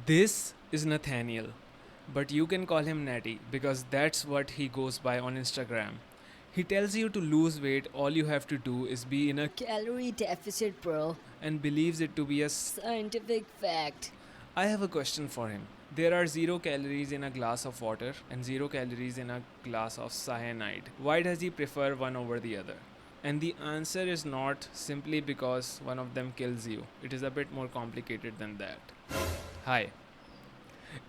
This is Nathaniel, but you can call him Natty because that's what he goes by on Instagram. He tells you to lose weight, all you have to do is be in a Calorie deficit, bro. and believes it to be a Scientific fact. I have a question for him. There are 0 calories in a glass of water and 0 calories in a glass of cyanide. Why does he prefer one over the other? And the answer is not simply because one of them kills you. It is a bit more complicated than that. Hi.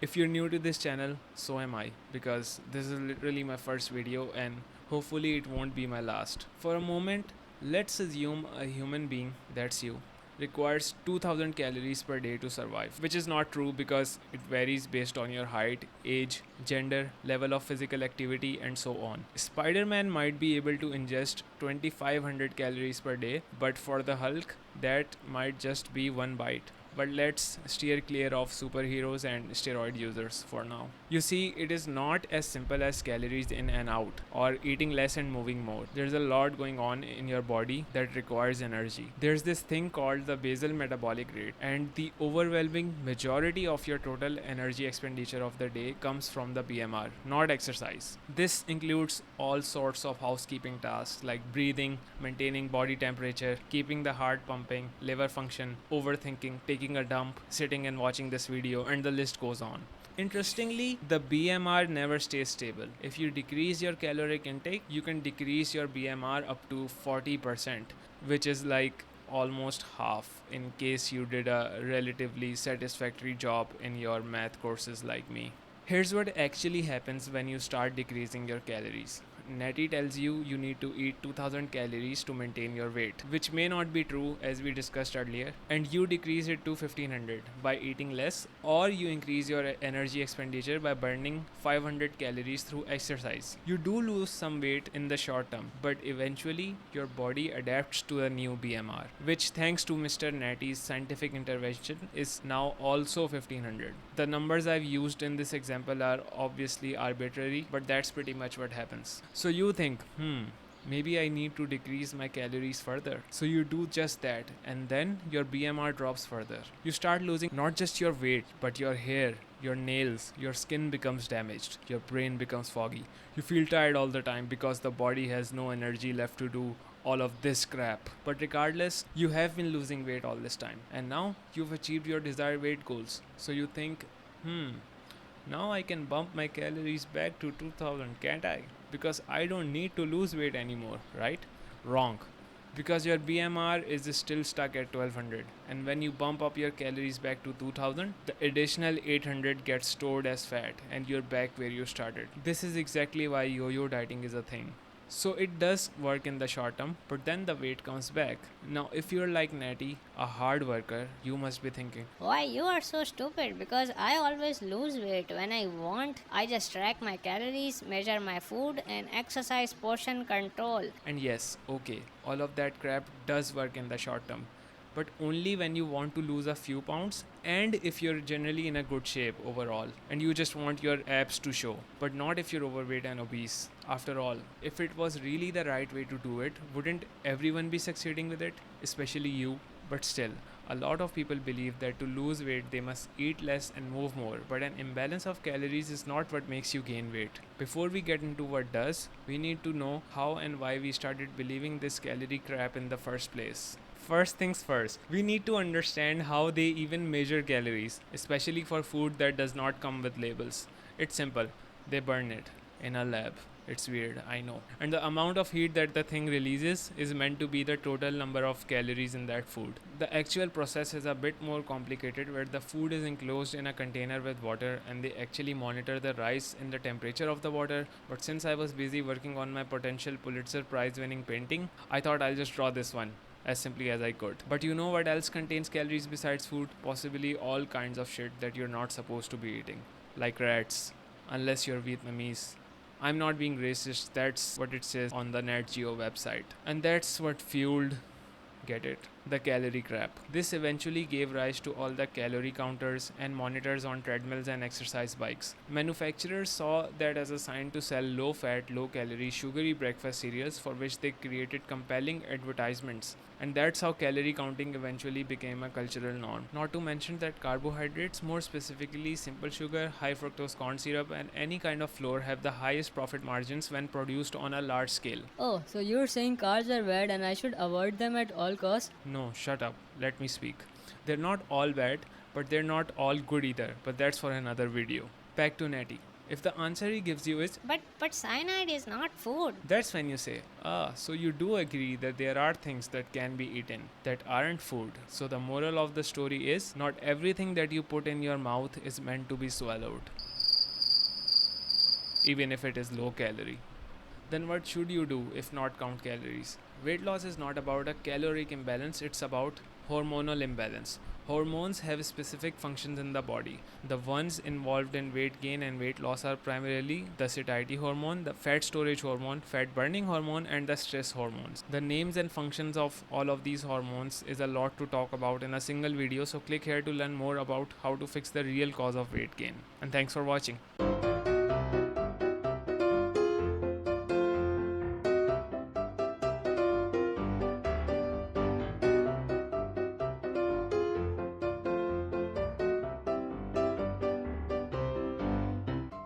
If you're new to this channel, so am I, because this is literally my first video and hopefully it won't be my last. For a moment, let's assume a human being, that's you, requires 2000 calories per day to survive, which is not true because it varies based on your height, age, gender, level of physical activity, and so on. Spider Man might be able to ingest 2500 calories per day, but for the Hulk, that might just be one bite. But let's steer clear of superheroes and steroid users for now. You see, it is not as simple as calories in and out or eating less and moving more. There's a lot going on in your body that requires energy. There's this thing called the basal metabolic rate, and the overwhelming majority of your total energy expenditure of the day comes from the BMR, not exercise. This includes all sorts of housekeeping tasks like breathing, maintaining body temperature, keeping the heart pumping, liver function, overthinking, taking a dump, sitting and watching this video, and the list goes on. Interestingly, the BMR never stays stable. If you decrease your caloric intake, you can decrease your BMR up to 40%, which is like almost half in case you did a relatively satisfactory job in your math courses like me. Here's what actually happens when you start decreasing your calories. Natty tells you need to eat 2000 calories to maintain your weight, which may not be true as we discussed earlier, and you decrease it to 1500 by eating less, or you increase your energy expenditure by burning 500 calories through exercise. You do lose some weight in the short term, but eventually your body adapts to a new BMR, which thanks to Mr. Natty's scientific intervention is now also 1500. The numbers I've used in this example are obviously arbitrary, but that's pretty much what happens. So you think, maybe I need to decrease my calories further. So you do just that, and then your BMR drops further. You start losing not just your weight, but your hair, your nails, your skin becomes damaged, your brain becomes foggy. You feel tired all the time because the body has no energy left to do all of this crap. But regardless, you have been losing weight all this time, and now you've achieved your desired weight goals. So you think, now I can bump my calories back to 2000, can't I? Because I don't need to lose weight anymore, right? Wrong. Because your BMR is still stuck at 1200, and when you bump up your calories back to 2000, the additional 800 gets stored as fat and you're back where you started. This is exactly why yo-yo dieting is a thing. So it does work in the short term, but then the weight comes back. Now, if you're like Natty, a hard worker, you must be thinking, Why you are so stupid? Because I always lose weight when I want. I just track my calories, measure my food, and exercise portion control. and yes, okay, all of that crap does work in the short term, but only when you want to lose a few pounds and if you're generally in a good shape overall and you just want your abs to show, but not if you're overweight and obese. After all, if it was really the right way to do it, wouldn't everyone be succeeding with it, especially you? But still, a lot of people believe that to lose weight they must eat less and move more, but an imbalance of calories is not what makes you gain weight. Before we get into what does, we need to know how and why we started believing this calorie crap in the first place. First things first, we need to understand how they even measure calories, especially for food that does not come with labels. It's simple, they burn it in a lab. It's weird, I know. And the amount of heat that the thing releases is meant to be the total number of calories in that food. The actual process is a bit more complicated where the food is enclosed in a container with water and they actually monitor the rise in the temperature of the water. But since I was busy working on my potential Pulitzer Prize winning painting, I thought I'll just draw this one as simply as I could. But you know what else contains calories besides food? Possibly all kinds of shit that you're not supposed to be eating. Like rats. Unless you're Vietnamese. I'm not being racist, that's what it says on the Nat Geo website. And that's what fueled, get it, the calorie trap. This eventually gave rise to all the calorie counters and monitors on treadmills and exercise bikes. Manufacturers saw that as a sign to sell low fat, low calorie, sugary breakfast cereals for which they created compelling advertisements. And that's how calorie counting eventually became a cultural norm. Not to mention that carbohydrates, more specifically simple sugar, high fructose corn syrup, and any kind of flour, have the highest profit margins when produced on a large scale. Oh, so you're saying carbs are bad and I should avoid them at all costs? No, shut up. Let me speak. They're not all bad, but they're not all good either. But that's for another video. Back to Natty. If the answer he gives you is But cyanide is not food. that's when you say, so you do agree that there are things that can be eaten that aren't food. So the moral of the story is not everything that you put in your mouth is meant to be swallowed, even if it is low calorie. Then what should you do if not count calories? Weight loss is not about a caloric imbalance, it's about hormonal imbalance. Hormones have specific functions in the body. The ones involved in weight gain and weight loss are primarily the satiety hormone, the fat storage hormone, fat burning hormone, and the stress hormones. The names and functions of all of these hormones is a lot to talk about in a single video, so click here to learn more about how to fix the real cause of weight gain. And thanks for watching.